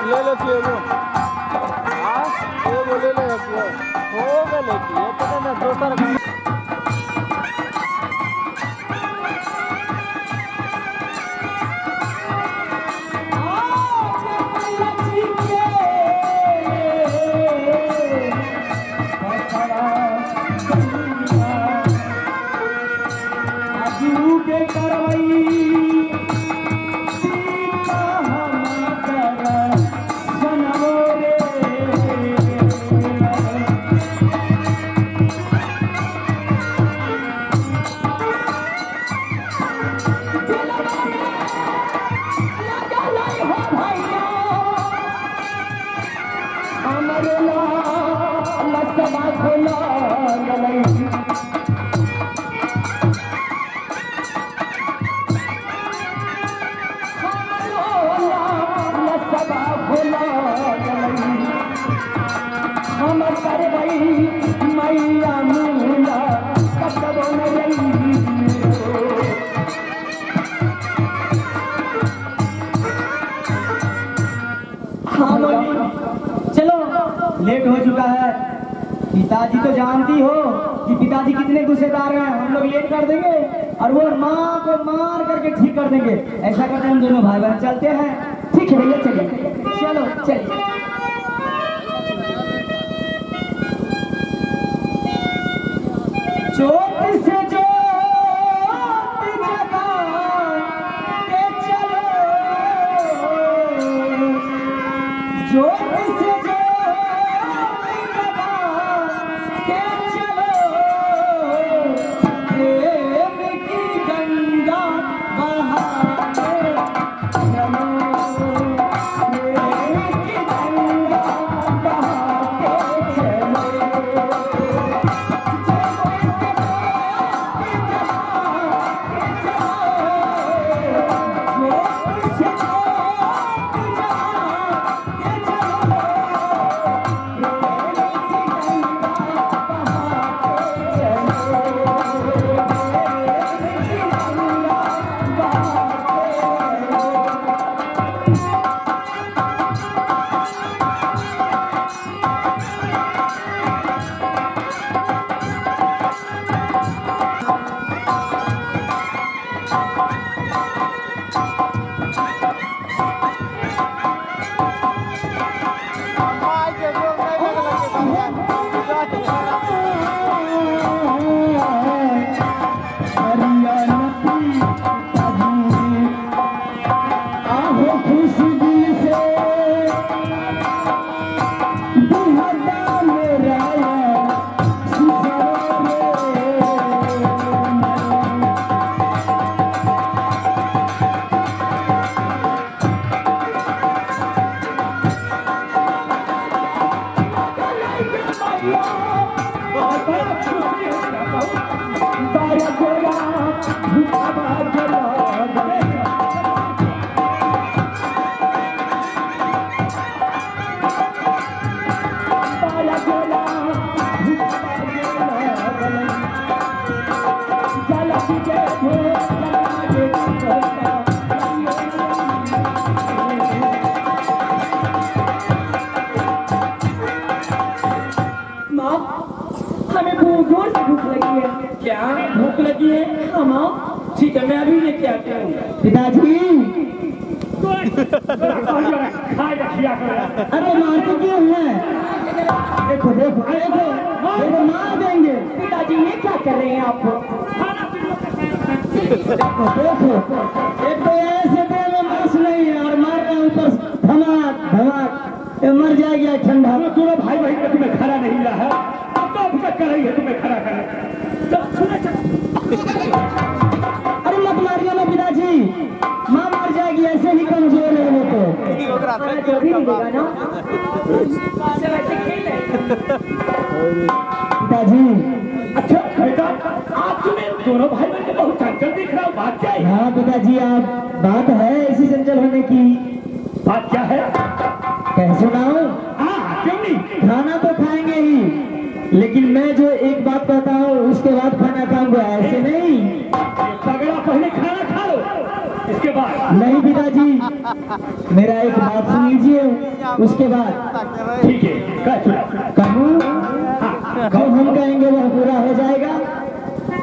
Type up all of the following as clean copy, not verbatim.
ले लो कि वो हाँ वो ले ले हो गए लेकिन ये तो ना दोसर लेट हो चुका है। पिताजी तो जानती हो कि पिताजी कितने गुस्सेदार हैं। हम लोग लेट कर देंगे और वो माँ को मार करके ठीक कर देंगे। ऐसा करते हम दोनों भाई बहन चलते हैं। ठीक है भैया चलिए, चलो चलिए। चोट से भूख लगी है। ठीक है मैं अभी लेके आता हूँ। पिताजी अरे मारते क्यों हैं? देखो देखो देखो देखो मार देंगे। पिताजी ये क्या कर रहे हैं आप? देखो देखो एक तो ऐसे दे में मांस नहीं है और मार रहे ऊपर धमाक धमाक मर जाएगा ठंडा। दोनों भाई भाई का तुम्हें खड़ा नहीं रहा है। अब तो अभी तक कर रही है तुम्हें खड़ा कर। अरे मत मारिए ना पिताजी, माँ मर जाएगी। ऐसे ही कमजोर है वो तो। पिताजी अच्छा बेटा आप तुम्हें दोनों भाई बहन को बहुत चंचल दिख रहा हूँ। बात क्या है? हाँ पिताजी आप बात है ऐसी चंचल होने की। बात क्या है? कह सुनाऊं? हाँ क्यों नहीं? खाना तो खाएंगे ही, लेकिन मैं जो एक बात कहता हूँ उसके बाद खाना खाऊंगा, ऐसे नहीं। तगड़ा पहले इसके बाद नहीं पिताजी, मेरा एक बात सुन लीजिए, उसके बाद ठीक है, कह सुना। कहूँ जो हम कहेंगे वह पूरा हो जाएगा।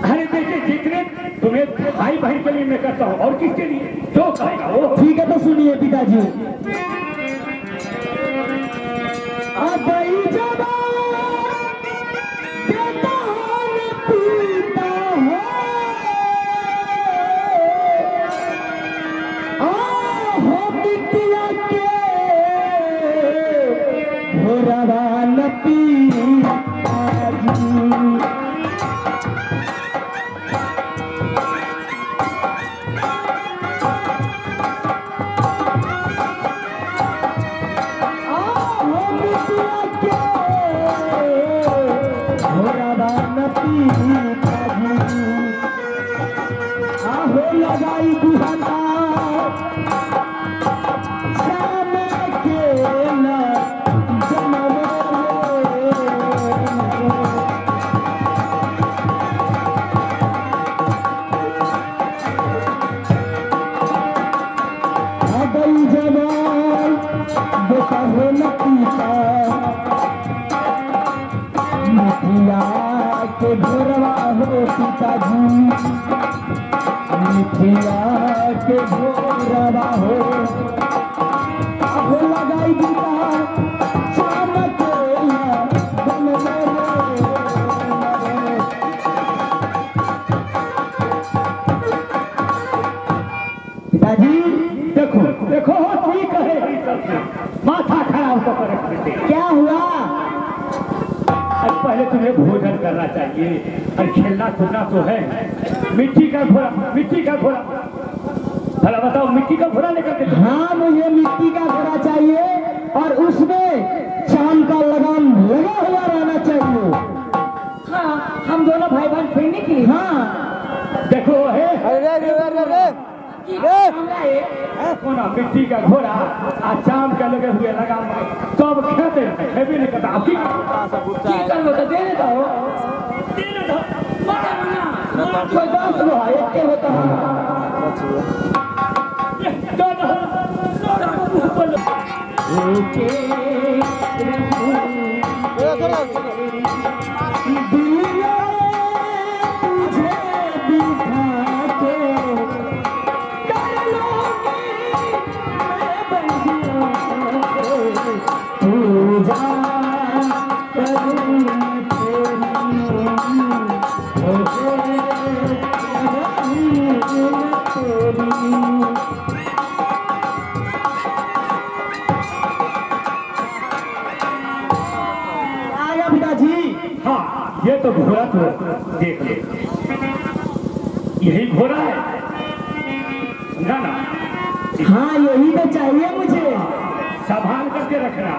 अरे देखिए, जितने तुम्हें भाई बहन के लिए मैं करता हूँ और किसके लिए जो कहेगा वो। ठीक है तो सुनिए पिताजी। अबई जवान बेदान पीता है, आहो बिटिया के भोरवा न पीता जी। लगाई दुहाना शाम के ना जन्म अबई जवान बेटा हो न पीता, मिठिया के घोरवा हो पिताजी, मिठिया के घोरवा हो। अब लगाई दीदा शाम के ना जन्म पिताजी। देखो देखो, ठीक है, माथा खराब होकर रख देते। क्या हुआ? आज पहले तुम्हें भोजन करना चाहिए और खेलना कूदना तो है। मिट्टी का घोड़ा, मिट्टी का घोड़ा, भला बताओ मिट्टी का घोड़ा लेकर के तुम? हाँ मुझे मिट्टी का घोड़ा चाहिए और उसमें चांद का लगाम लगा हुआ रहना चाहिए। हाँ, हम दोनों भाई बहन खेलने के लिए। हाँ देखो है अरे रे रे रे रे कोना मिट्टी का घोड़ा और चांद का लगे हुए लगाम तो अब खेते हैं भी नहीं करता। अब की करबो तो दे देता हो, देने दो। कोई 10 लो है, एक के होता ये दो हाँ, ये तो घोड़ा तो देख ले, यही घोड़ा है ना ना। हाँ यही तो चाहिए मुझे। संभाल करके रखना।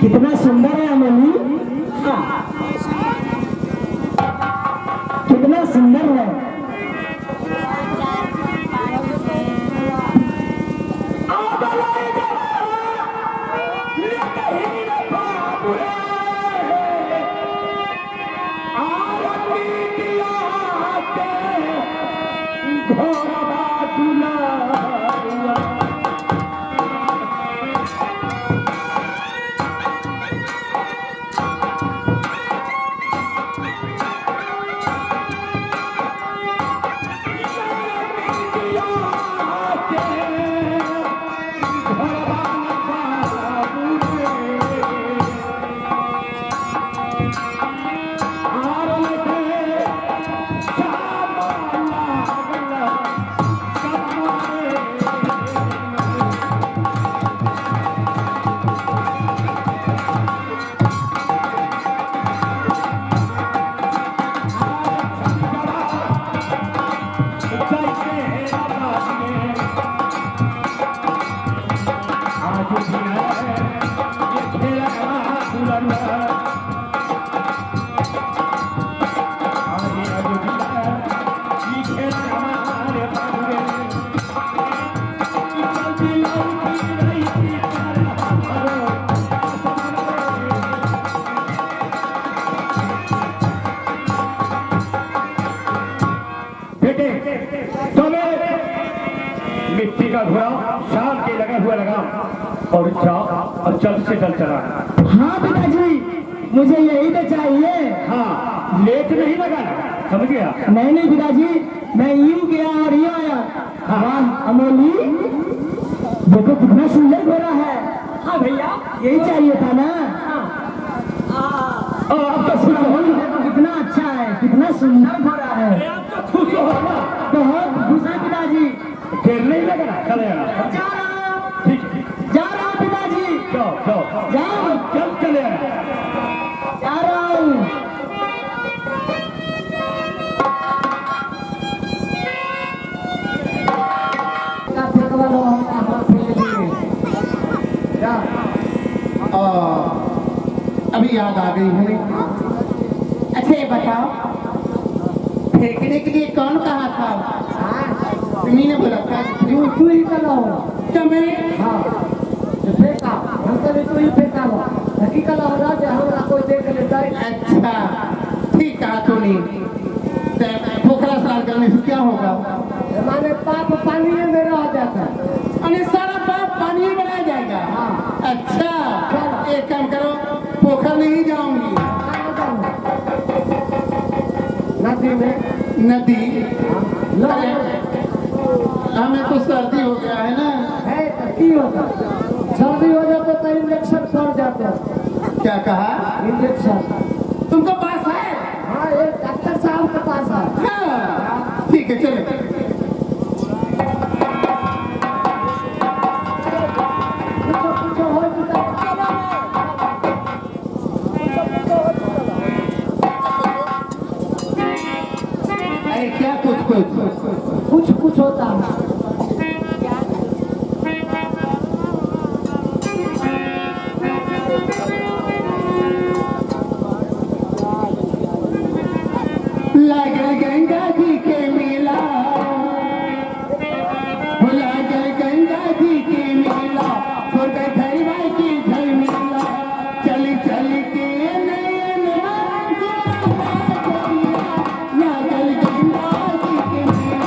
कितना सुंदर है अमली। हाँ कितना सुंदर है। मिट्टी का घोड़ा शाम के लगा हुआ लगाम और चल से चल चला। हाँ पिताजी, मुझे यही तो चाहिए। हाँ, लेट नहीं लगा, समझ गया? नहीं नहीं पिताजी, मैं यूं गया और यूं आया। वाह अमोली, देखो कितना सुंदर घोड़ा है। हाँ भैया, यही चाहिए था ना। अब तो खुश हो ना? देखो कितना अच्छा है, कितना सुंदर घोड़ा है। अब तो खुश हो ना? बहुत खुश है पिताजी। देर नहीं लगा, चले आना। जा रहा हूँ, ठीक है, जा रहा हूँ पिताजी। जाओ जाओ, चल चले आना। जा रहा हूँ। अभी याद आ गई हमें। अच्छा ये बताओ, फेंकने के लिए कौन कहा था? तुम्ही ने बोला था? तू ही चलो। क्या मैं? हाँ, तो फेंका, हमको भी तू ही फेंका वो। हकीकत हो रहा है, हमरा कोई देख लेता है। अच्छा, ठीक कहा तूने। पोखरा स्नान करने से क्या होगा? हमारे पाप पानी में रह जाता है। अरे सारा पाप पानी में बना जाएगा। हाँ। अच्छा, एक काम करो, पोखर नहीं जाऊंगी। नदी में? नदी? अरे हमें तो सर्दी हो गया है ना। है तो की होगा? सर्दी हो जाता तो इंजेक्शन पड़ जाता। क्या कहा? इंजेक्शन तुमको पास है? हाँ, एक डॉक्टर साहब के पास है। हाँ, ठीक है चलो। कुछ हो चुका अरे क्या कुछ होता है। लागल गंगा जी के मेला, लागल गंगा जी के मेला, छोटे खैरा की झमेला, चली चली के नयन लागल गंगा जी के मेला।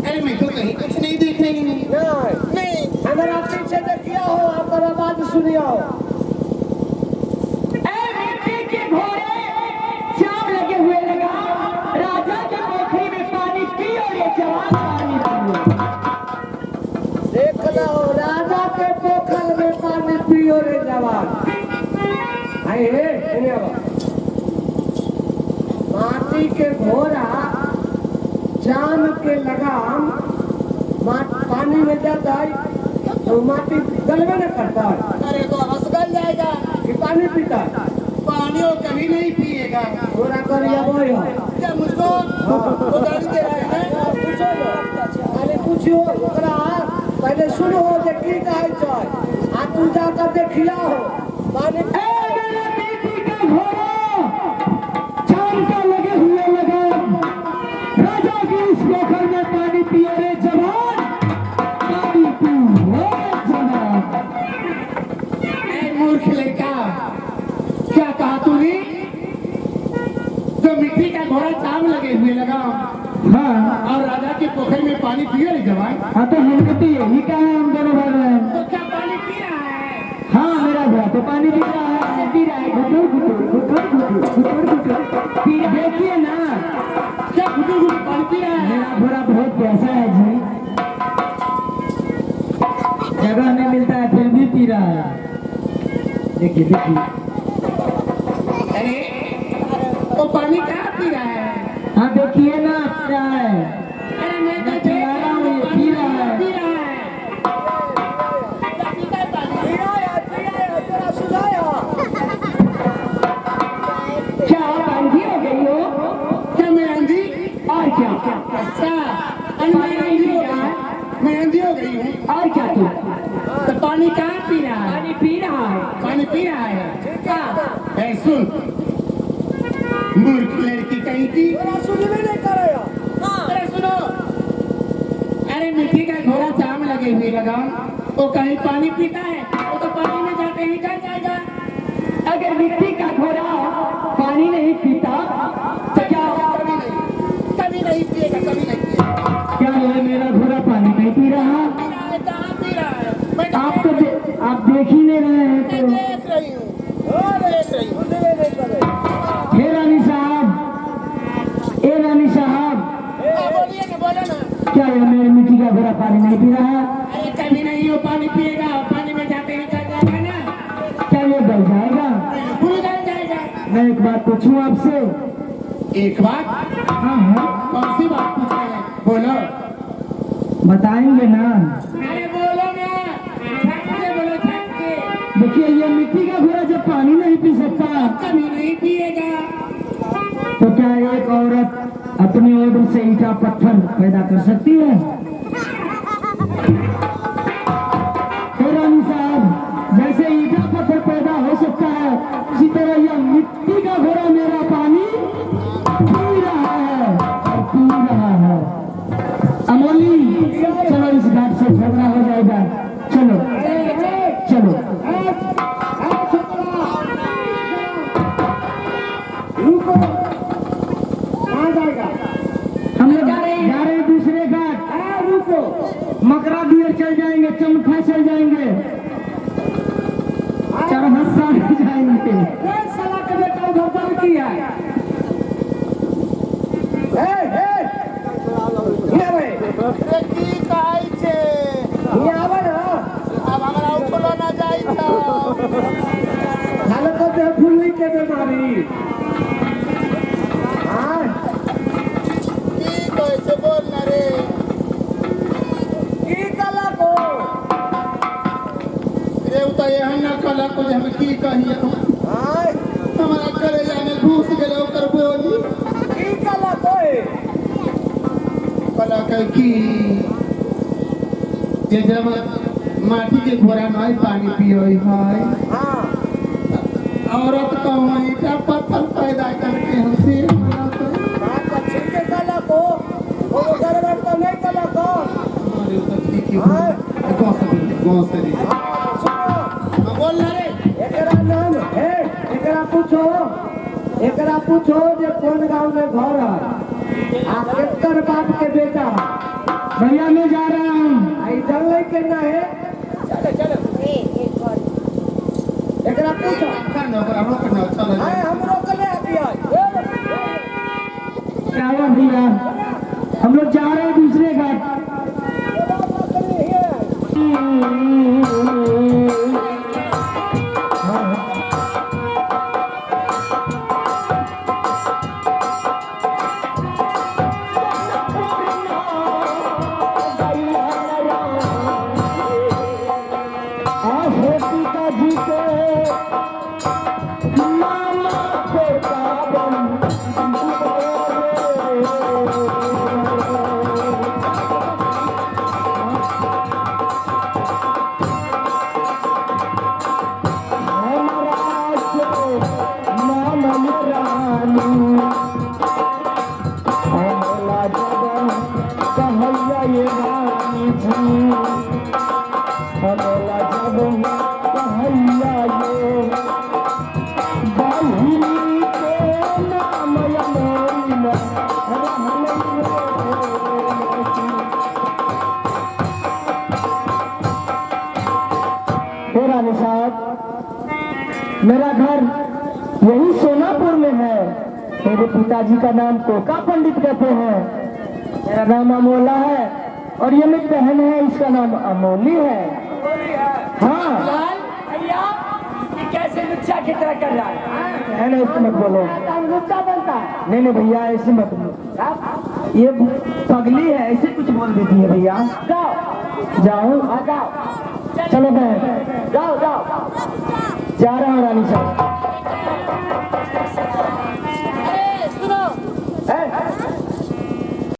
अरे मैं तो कहीं कुछ नहीं देख रही हूँ। नहीं, अगर आप पीछे देखिए हो, आप आवाज सुनिए हो। मिट्टी के घोड़े चाव लगे हुए लगा, राजा के पोखरी में पानी पियो, ये जवान पानी पियो। देख लो, राजा के पोखर में पानी पियो रे जवान। माटी के घोड़ा जान के तो माटी गलबे न करता है अरे तो हंस गल जाएगा। कि पानी पीता है पानी वो कभी नहीं पिएगा। थोड़ा कर या बोल क्या मुझको वो गाड़ी दे रहा है? पूछो पहले पूछियो ओकरा पहले सुनो जे की कहै छै आ तू जाकर देखिया हो पानी मेरे बेटी का घोड़ा चांद का लगे हुए लगाम, राजा की इस पोखर में पानी पिए रे जवान, पानी पिए जवान। ए मूर्ख लड़का, क्या कहा तूने? जो मिट्टी का घोड़ा चाम लगे हुए लगा हाँ और राजा के पोखर में पानी पिए रे जवान। हाँ, तो हमने तो यही कहा है, हम दोनों भाई बहन। तो क्या पानी पी रहा है? हाँ, मेरा घोड़ा तो पानी पी रहा है, पी रहा है, घुटुर घुटुर घुटुर घुटुर घुटुर घुटुर पी रहा है। देखिए ना, क्या घुटुर घुटुर पानी पी रहा है? मेरा घोड़ा बहुत प्यासा है जी, जगह नहीं मिलता है फिर भी पी रहा है। देखिए देखिए, अरे वो पानी कहाँ पी रहा है? हाँ देखिए ना, पी रहा है। अरे मैं तो मैं पिला रहा हूँ, ये पी रहा है। पी रहा है। तेरा सुनाया क्या आप आंधी हो गई हो? क्या मैं अंधी? और क्या? अच्छा, अरे मैं अंधी हो गई। मैं अंधी हो गई हूँ। और क्या तू? तो पानी कहाँ पी रहा है? पानी पी रहा है। पानी पी रहा है। ए सुन, मूर्ख लड़की कहीं की। तेरा सुनबे नहीं करेगा अरे सुनो, अरे मिट्टी का घोड़ा चाम लगे हुए लगा, वो कहीं पानी पीता है, वो तो पानी में जाते ही डर जाएगा। अगर मिट्टी का घोड़ा पानी नहीं पीता तो क्या? कभी नहीं पिएगा, कभी नहीं पिएगा। क्या ये मेरा घोड़ा पानी नहीं पी रहा? पी रहा है, कहाँ पी रहा है? मैं आप तो आप देख ही नहीं रहे हैं तो। देख रही हूँ, देख रही हूँ। सुनबे नहीं करे हे रानी साहब, ए रानी साहब, बोलिए ना, बोलो ना। क्या ये मेरी मिट्टी का घोड़ा पानी नहीं पी रहा? अरे कभी नहीं वो पानी पिएगा, पानी में जाते ही डर जाएगा ना। क्या ये गल जाएगा? बिल्कुल डर जाएगा। मैं एक बात पूछूं आपसे? एक बात? हाँ हाँ, कौन सी बात पूछ रहे हैं? बोलो। बताएंगे ना? अरे बोलो ना, झट से बोलो, झट से। देखिए, ये मिट्टी का घोड़ा जब पानी नहीं पी सकता कभी नहीं पिएगा। तो क्या एक औरत अपनी ओर से ईटा पत्थर पैदा कर सकती है? हे रानी साहब, जैसे ईटा पत्थर पैदा हो सकता है, उसी तरह यह मिट्टी का घोड़ा मेरा पानी पी रहा है और पी रहा है। अमोली, चलो इस घाट से झगड़ा हो जाएगा, चलो चलो। रुको कहाँ जाएगा हम लोग जा रहे हैं दूसरे घाट। रुको, मकरा दिए चल जाएंगे, चमथा चल जाएंगे, चरहस्सा जाएंगे। साला के बेटा उधर चल किया की कहै छे? ये आवे ना अब हमरा ऊपर ना जाई तो खाले तो दे फुल्ली के बीमारी हाँ की कहै छे? बोल ना रे। की कला को रे उ तो एहन ना कला को जे हम की कहिए। हाँ हमारा कलेजा में घुस गेले ओकर बोली। की कला को कला कह की जे जब माटी के घोड़ा नहीं पानी पियोई है, हाँ औरत कहूँ ईटा पत्थर पैदा करके हमसे बात अच्छी के कला को वो गड़बड़ तो नहीं कला को हमारे ऊपर ठीक है। हाँ गौसरी हाँ, सुनो बोल ना रे। एकरा नाम है एकरा पूछो जे कौन गांव में घर है आ केकर बाप के बेटा है भैया मैं जा रहा हूँ। आई जल के ना है एकरा पूछो चलो हाँ हम रोकले अभी क्या हुआ भैया? हम लोग जा रहे हैं दूसरे घाट। मेरा घर यही सोनापुर में है। मेरे पिताजी का नाम कोका पंडित कहते हैं। मेरा नाम अमोला है और ये मेरी बहन है, इसका नाम अमोली है। हाँ भैया ये कैसे लुच्चा की तरह कर रहा है? है ना, इसको मत बोलो। लुच्चा बनता है। नहीं नहीं भैया ऐसे मत बोलो, ये पगली है, ऐसे कुछ बोल देती है भैया। जाओ जाओ जाओ चलो बहन, जाओ जाओ जा रहा हूँ रानी साहब।